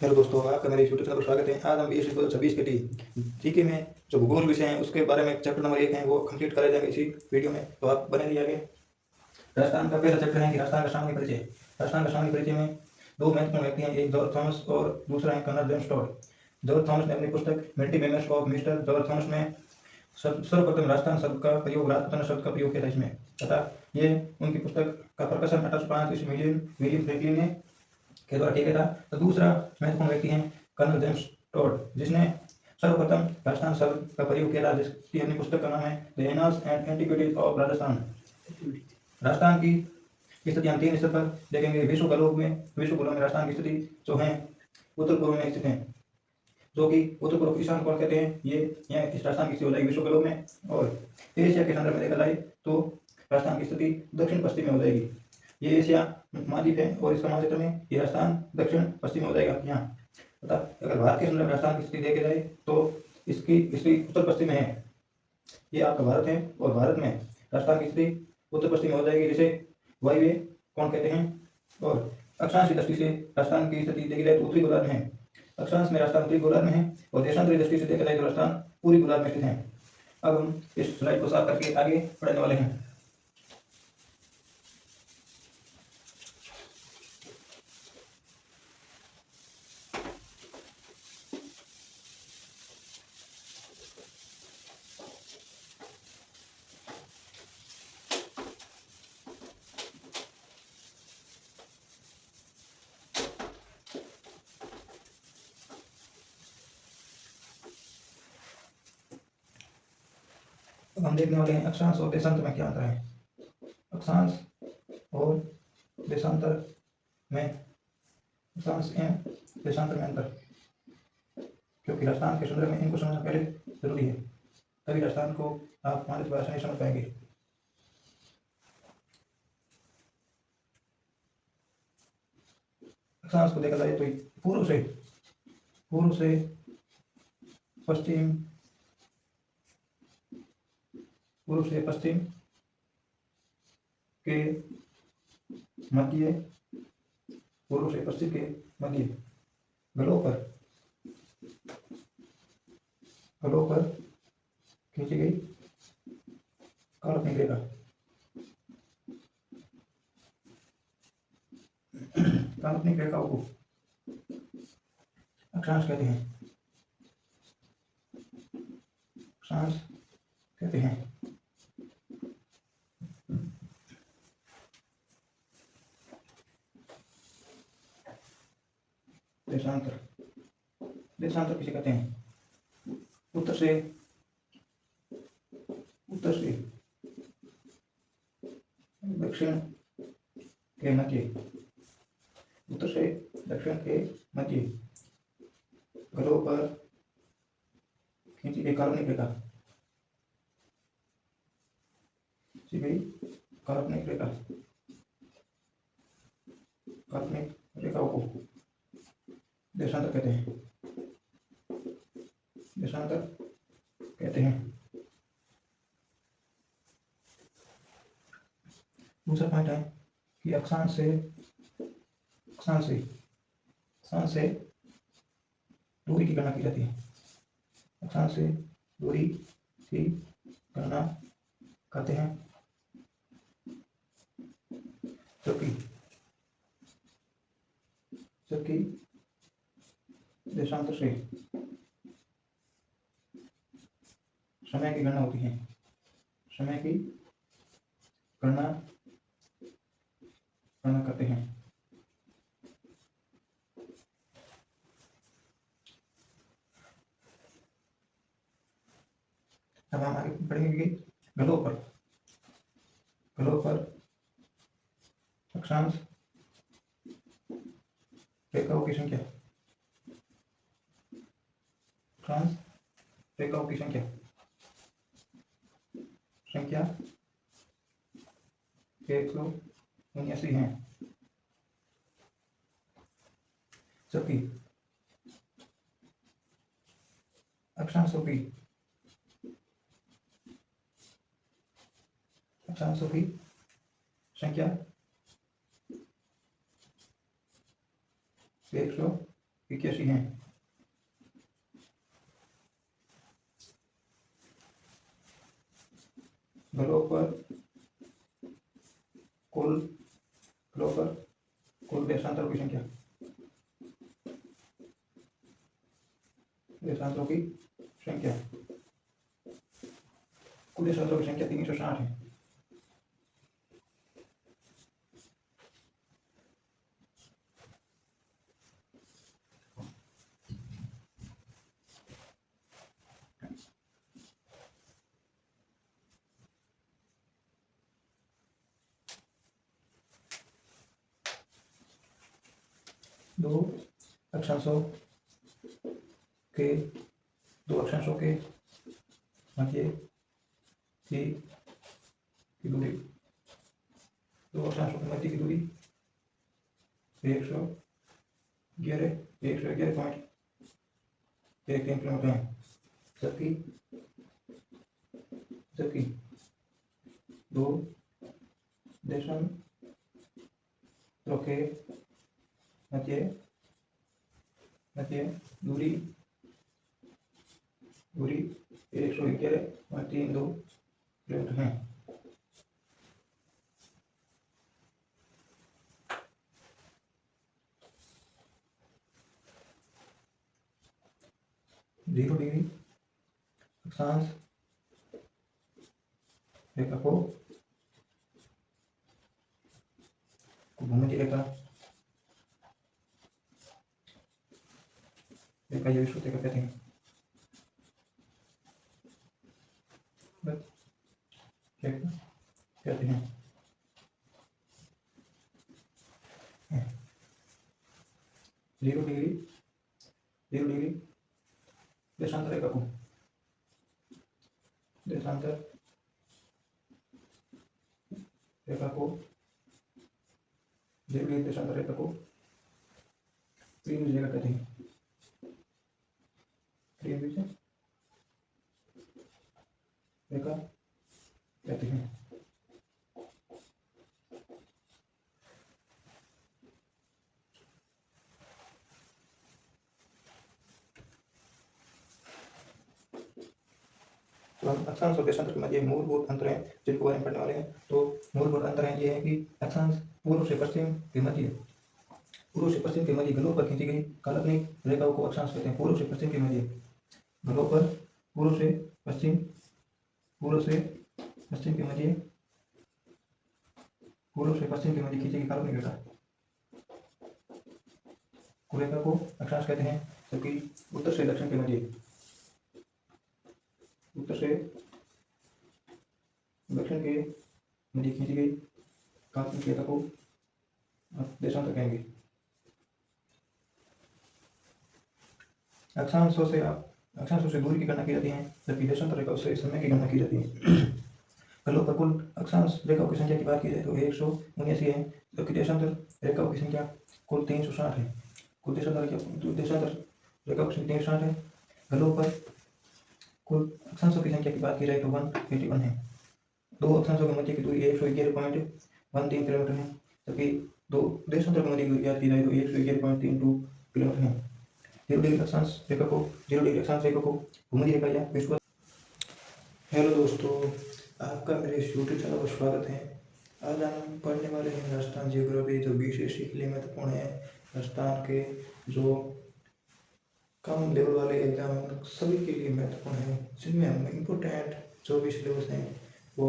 Hello दोस्तों, आपका मेरे यूट्यूब चैनल पर स्वागत है। आज हम बीएससी 2026 के जीके में जो भूगोल विषय है उसके बारे में चैप्टर नंबर 1 है वो कंप्लीट करे जाएंगे इसी वीडियो में, तो आप बने रहिए आगे। राजस्थान का पहला चैप्टर है कि राजस्थान का सामान्य परिचय। राजस्थान का सामान्य परिचय में दो महत्वपूर्ण व्यक्ति हैं, एक जॉर्ज थॉमस और दूसरा है Colonel James Tod. George Thomas ने अपनी पुस्तक Military Memoirs of Mr George Thomas में सर्वप्रथम राजस्थान शब्द का प्रयोग, राजपुताना शब्द का प्रयोग किया था इसमें तथा ये उनकी पुस्तक का प्रकाशन 1805 ईस्वी विलियम विलियम फ्रैंकलिन ने के द्वारा किया गया था। तो दूसरा महत्वपूर्ण व्यक्ति हैं कर्नल जेम्स टॉड, जिसने सर्वप्रथम राजस्थान शब्द का प्रयोग किया था, जिसकी अपनी पुस्तक का नाम है the annals and antiquities of Rajasthan. Rajasthan की स्थिति हम 3 स्तर पर देखेंगे। विश्व भूगोल में राजस्थान की स्थिति जो है उत्तर पूर्व में स्थित है, जो कि उत्तर पूर्व ईशान कोण कहते हैं। ये यहाँ इस राजस्थान की स्थिति हो जाएगी विश्व ग्लोब में। और एशिया के संदर्भ में देखा जाए तो राजस्थान की स्थिति दक्षिण पश्चिम में हो जाएगी। ये एशिया महाद्वीप है और इसका महाक्षेत्र में ये राजस्थान दक्षिण पश्चिम में हो जाएगा यहाँ। तथा अगर भारत के संदर्भ में राजस्थान की स्थिति देखे जाए तो इसकी स्थिति उत्तर पश्चिम में है। ये आपका भारत है और भारत में राजस्थान की स्थिति उत्तर पश्चिम में हो जाएगी, जिसे वायव्य कोण कहते हैं। और अक्षांश की दृष्टि से राजस्थान की स्थिति देखी जाए तो उत्तरी गोलार्ध में है। अक्षांश में राजस्थान उत्तरी गोलार्ध में है और देशांतरी दृष्टि से देखा जाए तो राजस्थान पूरी गोलार्ध में स्थित है। अब हम इस स्लाइड को साफ करके आगे बढ़ने वाले हैं। अब हम देखने वाले हैं अक्षांश और देशांतर में क्या अंतर है। अक्षांश और देशांतर में अक्षांश एवं देशांतर में अंतर, क्योंकि राजस्थान के संदर्भ में इनको समझना पहले जरूरी है, तभी राजस्थान को आप हमारे भाषा नहीं समझ पाएंगे। अक्षांश को देखा जाए तो पूर्व से पश्चिम, पूर्व से पश्चिम के मध्य, पूर्व से पश्चिम के मध्य गलों पर खींची गई काल्पनिक रेखा काल्पनिक रेखाओं को अक्षांश कहते हैं। अक्षांश कहते हैं। देशांतर, देशांतर किसे कहते हैं? उत्तर से दक्षिण के मध्य, उत्तर से दक्षिण के मध्य गलों पर खींची गई काल्पनिक रेखा, काल्पनिक रेखाओं को देशांतर कहते हैं। देशांतर कहते हैं। दूसरा पॉइंट है कि अक्षांश से दूरी की गणना की जाती है। अक्षांश से दूरी की गणना करते हैं, जबकि देशांतर से समय की गणना होती है। समय की गणना करते हैं। अब हम आगे बढ़ेंगे कि गलों पर अक्षांश रेखाओं की संख्या, अक्षांश रेखाओं की संख्या 179 है, जबकि अक्षांशों की संख्या 100 81 हैं। ग्लोब पर कुल देशांतरों की संख्या, देशांतरों की संख्या, कुल देशांतरों की संख्या 360 है। दो अक्षांशों के मध्य की दूरी, 2 अक्षांशों के मध्य की दूरी 111.13 किलोमीटर है। जबकि दो देशांतरों के मध्य दूरी 111.32 किलोमीटर है। जीरो डिग्री अक्षांश रेखा को भूमध्य रेखा या विषुवत रेखा कहते हैं। जीरो डिग्री देशांतर रेखा को त्रिभुज रेखा कहते हैं। त्रिभुज रेखा कहते हैं। तो हम अक्षांश और देशांतर के मध्य मूलभूत अंतर हैं जिनको बारे में पढ़ने वाले हैं। तो मूलभूत अंतर हैं ये है कि अक्षांश पूर्व से पश्चिम के मध्य ग्लोब पर खींची गई काल्पनिक रेखाओं को अक्षांश कहते हैं। पूर्व से पश्चिम के मध्य ग्लोब पर पूर्व से पश्चिम के मध्य खींची गई काल्पनिक रेखा को अक्षांश कहते हैं। जबकि उत्तर से दक्षिण के मध्य खींची गई काल्पनिक रेखा को देशांतर कहेंगे। अक्षांशों से दूरी की गणना की जाती है, जबकि देशांतर रेखाओं से समय की गणना की जाती है। ग्लोब पर कुल अक्षांश रेखाओं की संख्या की बात की जाए तो 179 है, जबकि देशांतर रेखाओं की संख्या कुल 360 है। कुल देशांतर रेखाओं की संख्या 360 है। ग्लोब पर कुल अक्षांशों की संख्या की बात की जाए तो 181 है। दो अक्षांशों के मध्य की दूरी 111.13 किलोमीटर है, जबकि दो देशांतर के मध्य की दूरी याद की जाए तो 111.32 किलोमीटर है। जीरो डिग्री अक्षांश रेखा को भूमध्य रेखा या विषुवत। हेलो दोस्तों, आपका मेरे इस यूट्यूब चैनल पर स्वागत है। आज हम पढ़ने वाले हैं राजस्थान जियोग्राफी, जो बीसीएसई के लिए महत्वपूर्ण है। राजस्थान के जो कम लेवल वाले एग्जाम हैं सभी के लिए महत्वपूर्ण है, जिनमें हम इम्पोर्टेंट जो भी सिलेबस हैं वो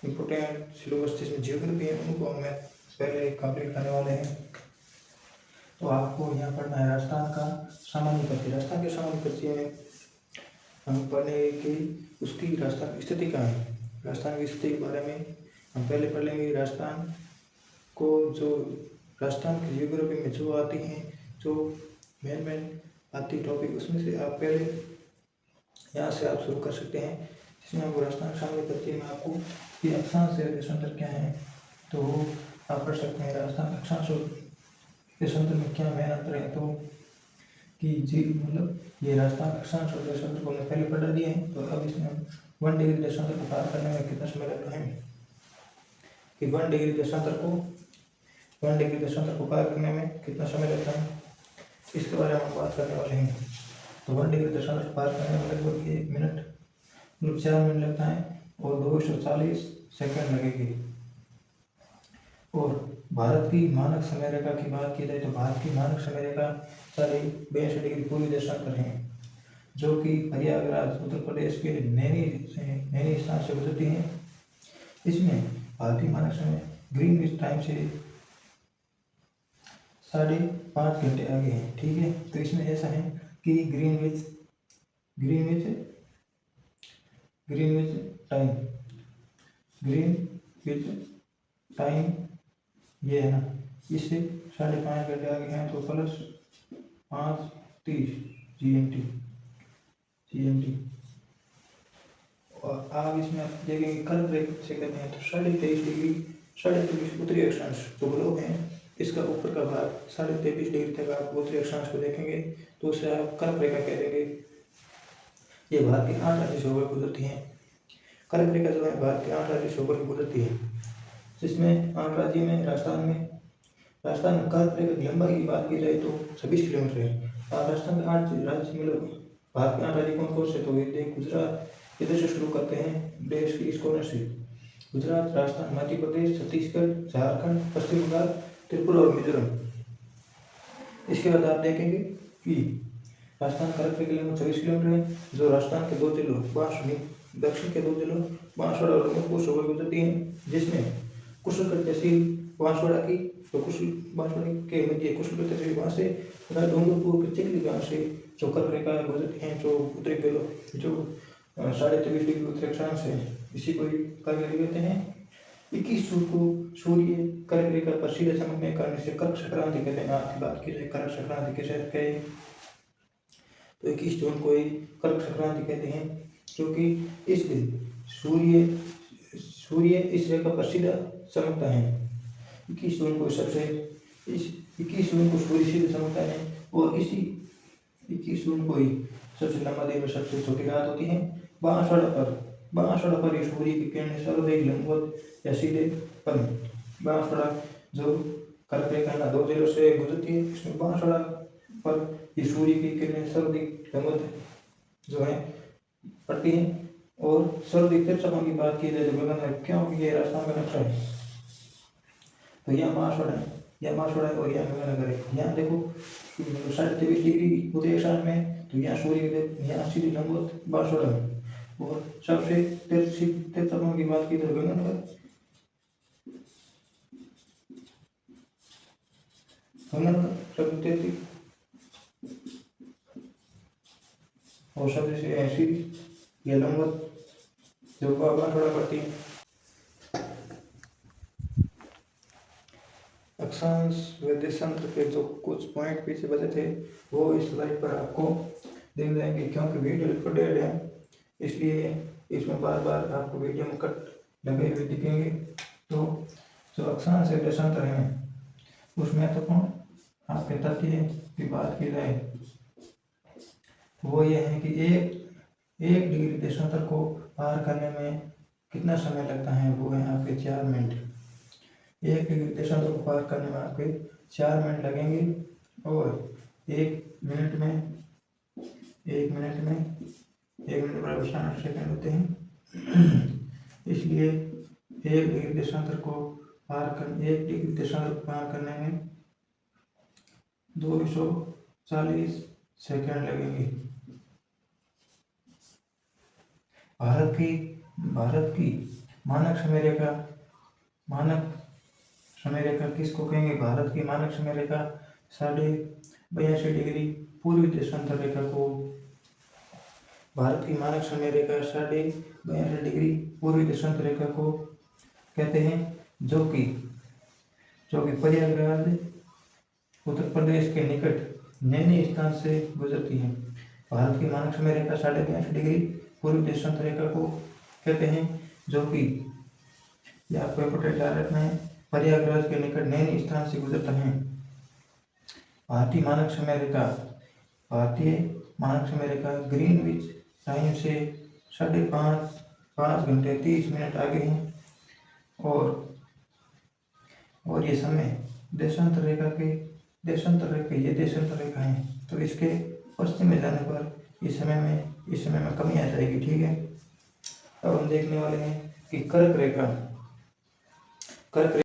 इम्पोर्टेंट सिलेबस जिसमें जियोग्राफी है उनको हम पहले कंप्लीट करने वाले हैं। तो आपको यहाँ पढ़ना है राजस्थान का सामान्य परिचय। राजस्थान के सामान्य परिचय में हम पढ़ने की उसकी राजस्थान की स्थिति कहाँ है, राजस्थान की स्थिति के बारे में हम पहले पढ़ लेंगे। राजस्थान की जियोग्राफी में जो आती हैं, जो मेन आती टॉपिक, उसमें से आप पहले यहाँ से आप शुरू कर सकते हैं, जिसमें आपको राजस्थान सामान्य परिचय में आपको ये अक्षांश से देशांतर क्या है तो आप पढ़ सकते हैं। राजस्थान अक्षांश और देशांतर में क्या मेन अंतर है, तो कि जी मतलब ये राजस्थान अक्षांश और देशांतर को हमने पहले पढ़ा दिए हैं। तो अब इसमें हम 1 डिग्री देशांतर को पार करने में कितना समय लगता है कि 1 डिग्री देशांतर को पार करने में कितना समय लगता है। इसके बारे में हम बात करने वाले हैं। तो 1 डिग्री दशांश पार करने में लगभग 1 मिनट मतलब 4 मिनट लगता है और 240 सेकंड लगेगी। और भारत की मानक समय रेखा की बात की जाए तो भारत की मानक समय रेखा 62 डिग्री पूर्वी देशांतर है, जो कि प्रयागराज उत्तर प्रदेश के नैनी स्थान से गुजरती है। इसमें भारतीय मानक समय ग्रीनविच टाइम से 5.5 घंटे आगे है। ठीक है, तो इसमें ऐसा है कि ग्रीनविच टाइम ये है ना, इससे 5.5 घंटे आगे हैं तो प्लस 5:30 GMT। और आप इसमें आप देखेंगे कर्क रेखा से कहते हैं तो 23.5 डिग्री 23.5 उत्तरी अक्षांश जो ग्लोब है इसका ऊपर का भाग 23.5 डिग्री तक आप उत्तरी अक्षांश को देखेंगे तो उसे आप कर्क रेखा कह देंगे। ये भारत के 8 राज्यों से होकर गुजरती है। कर्क रेखा जो है भारत के 8 राज्यों से होकर गुजरती है, जिसमें 8 राज्य में राजस्थान में कर्क रेखा की लंबाई की बात की जाए तो 26 किलोमीटर है। आप राजस्थान के 8 राज्य मतलब भारत के 8 राज्य कौन कौन से, तो ये गुजरात इधर से शुरू करते हैं देश के इस कोने से। गुजरात, राजस्थान, मध्य प्रदेश, छत्तीसगढ़, झारखंड, पश्चिम बंगाल, त्रिपुरा और मिजोरम। इसके बाद आप देखेंगे कि राजस्थान कर्क रेखा की लंबाई 24 किलोमीटर है, जो राजस्थान के 2 जिलों दक्षिण के 2 जिलों बांसवाड़ा और डूंगरपुर से होकर गुजरती है, जिसमें कुशलगढ़ तहसील बांसवाड़ा की तो बांसवाड़ा के मध्य कुशलगढ़ तहसील वहाँ से तथा डूंगरपुर के चिखली गाँव से जो कर्क रेखा गुजरती हैं जो उत्तरी बेलो जो 23.5 डिग्री उत्तरी अक्षांश है, इसी को कर्क रेखा कहते हैं। 21 जून को सूर्य कर्क रेखा पर सीधे चमकने के कारण इसे कर्क संक्रांति कहते हैं। आज की बात की जाए कर्क संक्रांति कैसे कहे तो 21 जून को ही कर्क संक्रांति कहते हैं, क्योंकि इस दिन सूर्य इस रेखा पर सीधा चमकता है। 21 जून को सूर्य सीधे चमकता है और इसी 21 जून को ही सबसे लंबा दिन और सबसे छोटी रात होती है। बांसवाड़ा पर ये सूर्य की किरणें सर्वाधिक लंबवत या सीधे पर बांसवाड़ा जो कर्क रेखा ना 2 जिलों से गुजरती है, इसमें बांसवाड़ा पर ये सूर्य की किरणें सर्वाधिक लंबवत जो है पड़ती है। और सर्वाधिक तिरछा कोण की बात की जाए तो गगन में, क्योंकि ये राजस्थान का नक्शा है तो यहाँ बांसवाड़ा है और यहाँ गंगानगर है। यहाँ देखो 23.5 डिग्री उत्तरी अक्षांश में तो यहाँ सूर्य यहाँ सीधी लंबवत बांसवाड़ा में। और सबसे तिरछा कोण की बात की तो गंगानगर सबसे तेजी और सबसे सीधी यह लंबवत जो बांसवाड़ा पड़ती है। अक्षांश व देशांतर के जो कुछ पॉइंट पीछे बचे थे वो इस स्लाइड पर आपको दिख जाएंगे, क्योंकि वीडियो रिकॉर्डेड है इसलिए इसमें बार बार आपको वीडियो में कट लगे हुए दिखेंगे। तो जो अक्षांश व देशांतर है उसमें महत्वपूर्ण आपके तथ्य की बात की जाए वो ये है कि एक डिग्री देशांतर को पार करने में कितना समय लगता है, वो है आपके 4 मिनट। 1 डिग्री देशांतर को पार करने में आपके 4 मिनट लगेंगे और 1 मिनट में 60 सेकंड होते हैं। इसलिए 1 डिग्री देशांतर को पार करने में 240 सेकंड लगेंगे। भारत की मानक समय रेखा किसको कहेंगे? भारत की मानक समय रेखा 82.5 डिग्री पूर्वी देशांतर रेखा को भारत की मानक समय रेखा 82.5 डिग्री पूर्वी देशांतर रेखा को कहते हैं, जो कि प्रयागराज उत्तर प्रदेश के निकट नैनी स्थान से गुजरती है। भारत की मानक समय रेखा 82.5 डिग्री पूर्वी देशांतर रेखा को कहते हैं, जो कि आपको इंपोर्टेंट ध्यान रखना है प्रयागराज के निकट नैनी स्थान से गुजरता है। भारतीय मानक समय रेखा ग्रीनविच टाइम से 5 घंटे 30 मिनट आगे है और ये समय देशांतर रेखा के देशांतर रेखा, ये देशांतर रेखा है, तो इसके पश्चिम में जाने पर इस समय में कमी आ जाएगी। ठीक है, अब हम देखने वाले हैं कि कर्क रेखा। कर्क